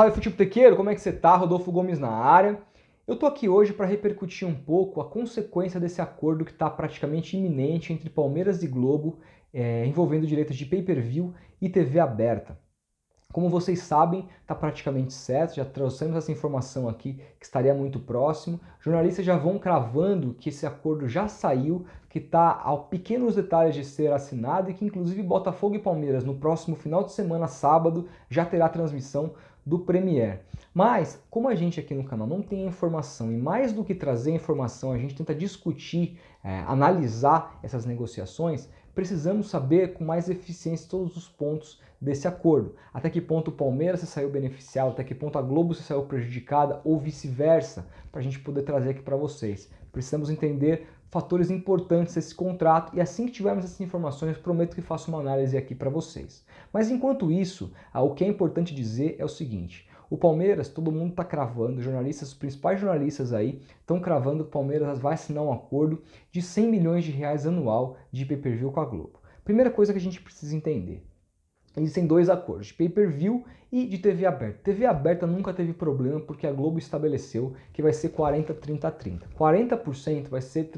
Salve futebotequeiro, como é que você tá? Rodolfo Gomes na área. Eu tô aqui hoje para repercutir um pouco a consequência desse acordo que está praticamente iminente entre Palmeiras e Globo, envolvendo direitos de pay-per-view e TV aberta. Como vocês sabem, está praticamente certo, já trouxemos essa informação aqui que estaria muito próximo. Jornalistas já vão cravando que esse acordo já saiu, que está a pequenos detalhes de ser assinado e que inclusive Botafogo e Palmeiras no próximo final de semana, sábado, já terá transmissão do Premier. Mas, como a gente aqui no canal não tem informação e mais do que trazer informação, a gente tenta discutir, analisar essas negociações, precisamos saber com mais eficiência todos os pontos desse acordo. Até que ponto o Palmeiras se saiu beneficiado, até que ponto a Globo se saiu prejudicada ou vice-versa, para a gente poder trazer aqui para vocês. Precisamos entender fatores importantes desse contrato e assim que tivermos essas informações, prometo que faço uma análise aqui para vocês. Mas enquanto isso, o que é importante dizer é o seguinte: o Palmeiras, todo mundo está cravando, os principais jornalistas aí estão cravando que o Palmeiras vai assinar um acordo de 100 milhões de reais anual de pay-per-view com a Globo. Primeira coisa que a gente precisa entender: existem dois acordos, de pay-per-view e de TV aberta. TV aberta nunca teve problema porque a Globo estabeleceu que vai ser 40, 30, 30. 40% vai ser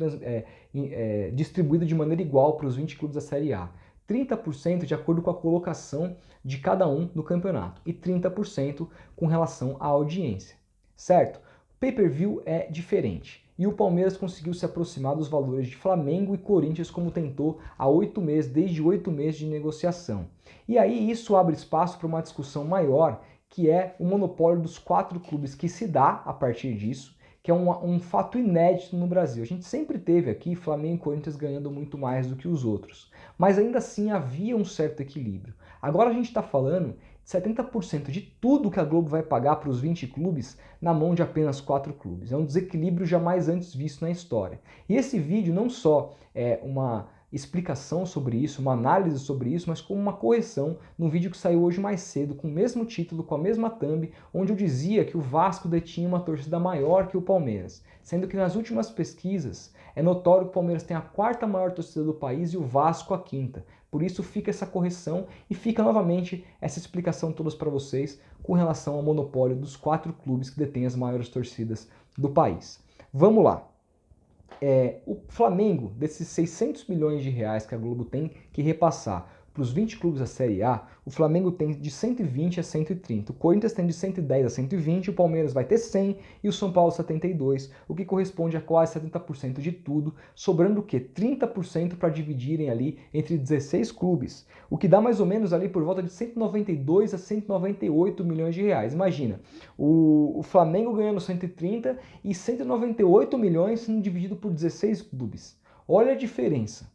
distribuído de maneira igual para os 20 clubes da Série A. 30% de acordo com a colocação de cada um no campeonato e 30% com relação à audiência, certo? Pay-per-view é diferente e o Palmeiras conseguiu se aproximar dos valores de Flamengo e Corinthians como tentou há 8 meses, desde 8 meses de negociação. E aí isso abre espaço para uma discussão maior, que é o monopólio dos 4 clubes que se dá a partir disso, que é um fato inédito no Brasil. A gente sempre teve aqui Flamengo e Corinthians ganhando muito mais do que os outros, mas ainda assim havia um certo equilíbrio. Agora a gente está falando de 70% de tudo que a Globo vai pagar para os 20 clubes na mão de apenas 4 clubes. É um desequilíbrio jamais antes visto na história. E esse vídeo não só é uma explicação sobre isso, uma análise sobre isso, mas como uma correção num vídeo que saiu hoje mais cedo, com o mesmo título, com a mesma thumb, onde eu dizia que o Vasco detinha uma torcida maior que o Palmeiras, sendo que nas últimas pesquisas é notório que o Palmeiras tem a 4ª maior torcida do país e o Vasco a 5ª. Por isso fica essa correção e fica novamente essa explicação todas para vocês com relação ao monopólio dos 4 clubes que detêm as maiores torcidas do país. Vamos lá. O Flamengo, desses 600 milhões de reais que a Globo tem que repassar para os 20 clubes da Série A, o Flamengo tem de 120 a 130, o Corinthians tem de 110 a 120, o Palmeiras vai ter 100 e o São Paulo 72, o que corresponde a quase 70% de tudo, sobrando o quê? 30% para dividirem ali entre 16 clubes, o que dá mais ou menos ali por volta de 192 a 198 milhões de reais. Imagina, o Flamengo ganhando 130 e 198 milhões sendo dividido por 16 clubes. Olha a diferença.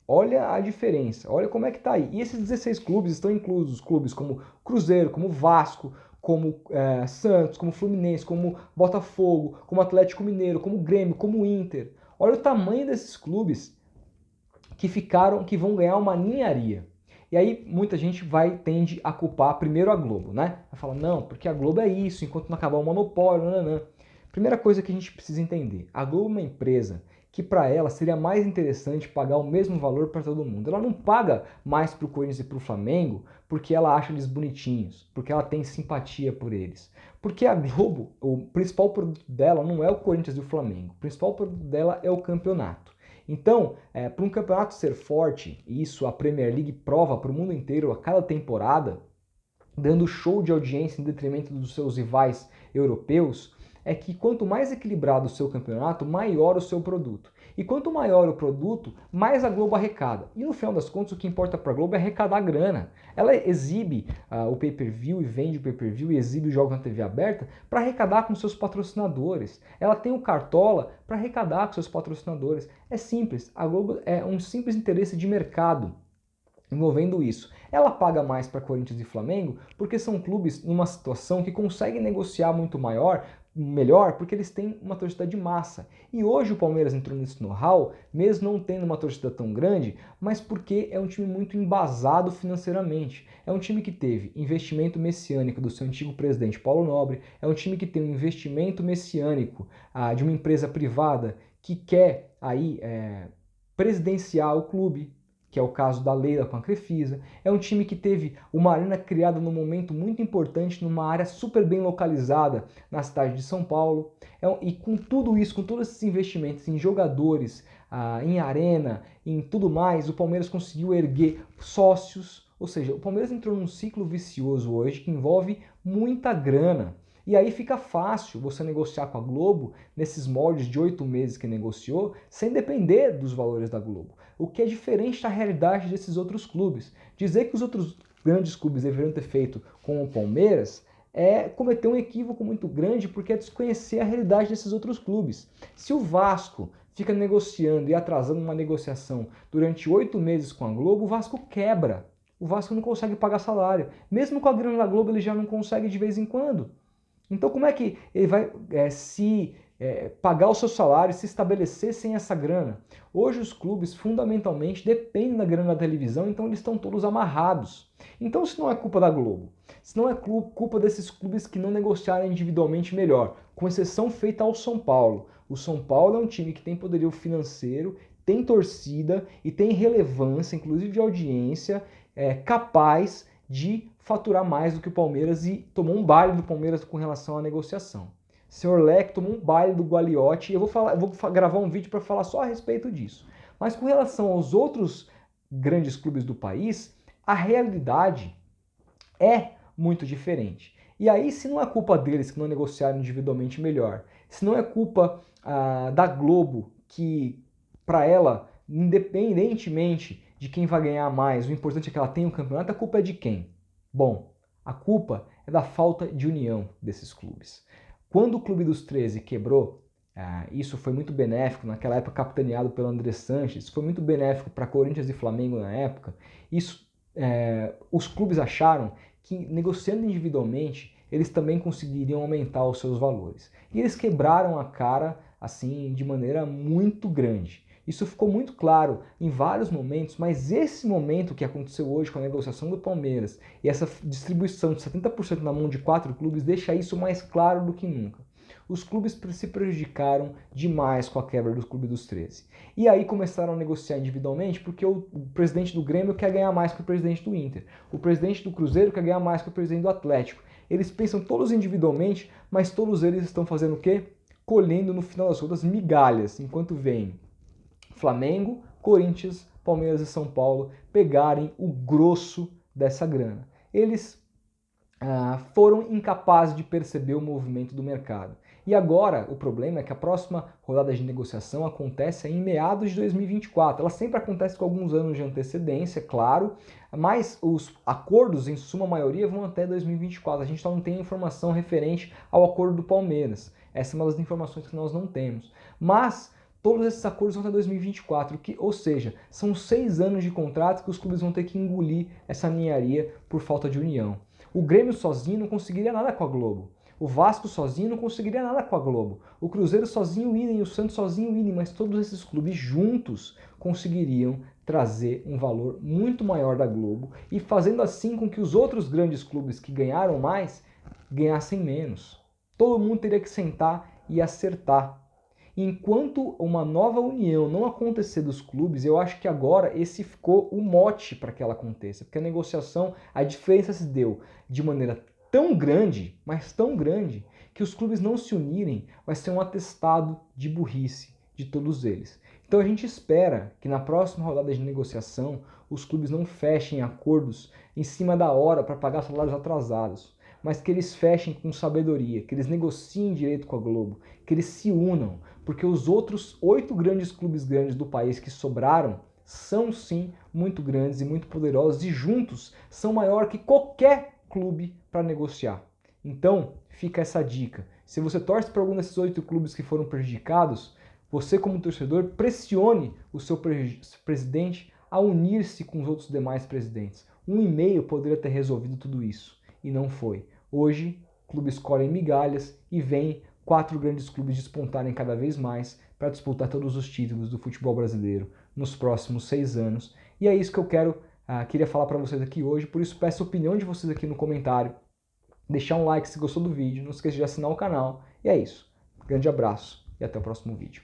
Olha a diferença, olha como é que tá aí. E esses 16 clubes estão inclusos clubes como Cruzeiro, como Vasco, como Santos, como Fluminense, como Botafogo, como Atlético Mineiro, como Grêmio, como Inter. Olha o tamanho desses clubes que vão ganhar uma ninharia. E aí muita gente tende a culpar primeiro a Globo, né? Vai falar, não, porque a Globo é isso, enquanto não acabar o monopólio, nananã. Primeira coisa que a gente precisa entender, a Globo é uma empresa que para ela seria mais interessante pagar o mesmo valor para todo mundo. Ela não paga mais para o Corinthians e para o Flamengo porque ela acha eles bonitinhos, porque ela tem simpatia por eles. Porque a Globo, o principal produto dela não é o Corinthians e o Flamengo, o principal produto dela é o campeonato. Então, para um campeonato ser forte, e isso a Premier League prova para o mundo inteiro a cada temporada, dando show de audiência em detrimento dos seus rivais europeus, é que quanto mais equilibrado o seu campeonato, maior o seu produto. E quanto maior o produto, mais a Globo arrecada. E no final das contas, o que importa para a Globo é arrecadar grana. Ela exibe o pay-per-view e vende o pay-per-view e exibe os jogos na TV aberta para arrecadar com seus patrocinadores. Ela tem o Cartola para arrecadar com seus patrocinadores. É simples, a Globo é um simples interesse de mercado envolvendo isso. Ela paga mais para Corinthians e Flamengo porque são clubes numa situação que conseguem negociar muito melhor porque eles têm uma torcida de massa. E hoje o Palmeiras entrou nesse know-how, mesmo não tendo uma torcida tão grande, mas porque é um time muito embasado financeiramente. É um time que teve investimento messiânico do seu antigo presidente Paulo Nobre, é um time que tem um investimento messiânico de uma empresa privada que quer aí presidenciar o clube, que é o caso da Leila com a Crefisa. É um time que teve uma arena criada num momento muito importante, numa área super bem localizada na cidade de São Paulo. E com tudo isso, com todos esses investimentos em jogadores, em arena, em tudo mais, o Palmeiras conseguiu erguer sócios. Ou seja, o Palmeiras entrou num ciclo vicioso hoje que envolve muita grana. E aí fica fácil você negociar com a Globo nesses moldes de 8 meses que negociou, sem depender dos valores da Globo. O que é diferente da realidade desses outros clubes. Dizer que os outros grandes clubes deveriam ter feito com o Palmeiras é cometer um equívoco muito grande, porque é desconhecer a realidade desses outros clubes. Se o Vasco fica negociando e atrasando uma negociação durante 8 meses com a Globo, o Vasco quebra. O Vasco não consegue pagar salário. Mesmo com a grana da Globo, ele já não consegue de vez em quando. Então como é que ele vai pagar o seu salário, se estabelecer sem essa grana? Hoje os clubes fundamentalmente dependem da grana da televisão, então eles estão todos amarrados. Então se não é culpa da Globo, se não é culpa desses clubes que não negociaram individualmente melhor, com exceção feita ao São Paulo. O São Paulo é um time que tem poderio financeiro, tem torcida e tem relevância, inclusive de audiência, capaz de faturar mais do que o Palmeiras e tomou um baile do Palmeiras com relação à negociação. Senhor Leque tomou um baile do Gualiotti e eu vou gravar um vídeo para falar só a respeito disso. Mas com relação aos outros grandes clubes do país, a realidade é muito diferente. E aí, se não é culpa deles que não negociaram individualmente melhor, se não é culpa da Globo, que para ela, independentemente de quem vai ganhar mais, o importante é que ela tenha um campeonato, a culpa é de quem? Bom, a culpa é da falta de união desses clubes. Quando o Clube dos 13 quebrou, isso foi muito benéfico, naquela época capitaneado pelo André Sanches, foi muito benéfico para Corinthians e Flamengo na época. Os clubes acharam que negociando individualmente, eles também conseguiriam aumentar os seus valores. E eles quebraram a cara assim de maneira muito grande. Isso ficou muito claro em vários momentos, mas esse momento que aconteceu hoje com a negociação do Palmeiras e essa distribuição de 70% na mão de 4 clubes deixa isso mais claro do que nunca. Os clubes se prejudicaram demais com a quebra do Clube dos 13. E aí começaram a negociar individualmente porque o presidente do Grêmio quer ganhar mais que o presidente do Inter. O presidente do Cruzeiro quer ganhar mais que o presidente do Atlético. Eles pensam todos individualmente, mas todos eles estão fazendo o quê? Colhendo no final das contas migalhas, enquanto vem Flamengo, Corinthians, Palmeiras e São Paulo pegarem o grosso dessa grana. Eles foram incapazes de perceber o movimento do mercado. E agora o problema é que a próxima rodada de negociação acontece em meados de 2024. Ela sempre acontece com alguns anos de antecedência, claro, mas os acordos, em suma maioria, vão até 2024. A gente só não tem informação referente ao acordo do Palmeiras. Essa é uma das informações que nós não temos. Mas todos esses acordos vão até 2024, ou seja, são 6 anos de contrato que os clubes vão ter que engolir essa ninharia por falta de união. O Grêmio sozinho não conseguiria nada com a Globo. O Vasco sozinho não conseguiria nada com a Globo. O Cruzeiro sozinho idem, o Santos sozinho idem, mas todos esses clubes juntos conseguiriam trazer um valor muito maior da Globo e fazendo assim com que os outros grandes clubes que ganharam mais ganhassem menos. Todo mundo teria que sentar e acertar. Enquanto uma nova união não acontecer dos clubes, eu acho que agora esse ficou o mote para que ela aconteça, porque a negociação, a diferença se deu de maneira tão grande, mas tão grande, que os clubes não se unirem vai ser um atestado de burrice de todos eles. Então a gente espera que na próxima rodada de negociação os clubes não fechem acordos em cima da hora para pagar salários atrasados, mas que eles fechem com sabedoria, que eles negociem direito com a Globo, que eles se unam, porque os outros 8 grandes clubes grandes do país que sobraram são sim muito grandes e muito poderosos e juntos são maior que qualquer clube para negociar. Então, fica essa dica. Se você torce para algum desses 8 clubes que foram prejudicados, você como torcedor pressione o seu presidente a unir-se com os outros demais presidentes. Um e-mail poderia ter resolvido tudo isso e não foi. Hoje, clubes colhem migalhas e vêm 4 grandes clubes despontarem cada vez mais para disputar todos os títulos do futebol brasileiro nos próximos 6 anos. E é isso que eu queria falar para vocês aqui hoje, por isso peço a opinião de vocês aqui no comentário, deixar um like se gostou do vídeo, não esqueça de assinar o canal, e é isso. Grande abraço e até o próximo vídeo.